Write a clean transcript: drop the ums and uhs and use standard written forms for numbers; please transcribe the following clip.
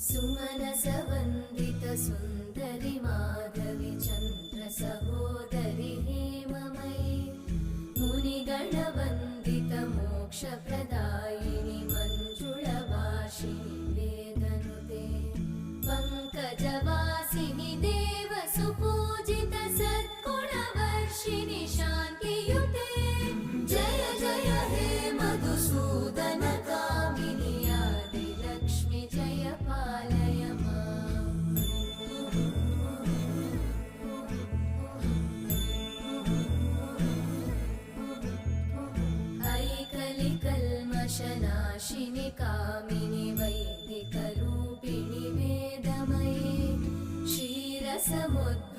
सुमनसवन्दित सुन्दरि माधवि चन्द्र सहोदरि हेममयि मुनिगणवन्दित मोक्षप्रदायिनि मञ्जुळभाषिणि वेदनुते पङ्कजवासिनि देवसुपूजित सद्गुणवर्षिणि शान्तियुते जय जय हे मधुसूदन कामिनि आदिलक्ष्मि जय पालय माम्। ऐकलिकल्मषनाशिनि कामिनि वैदिकरूपिणि वेदमये क्षीरसमुद्र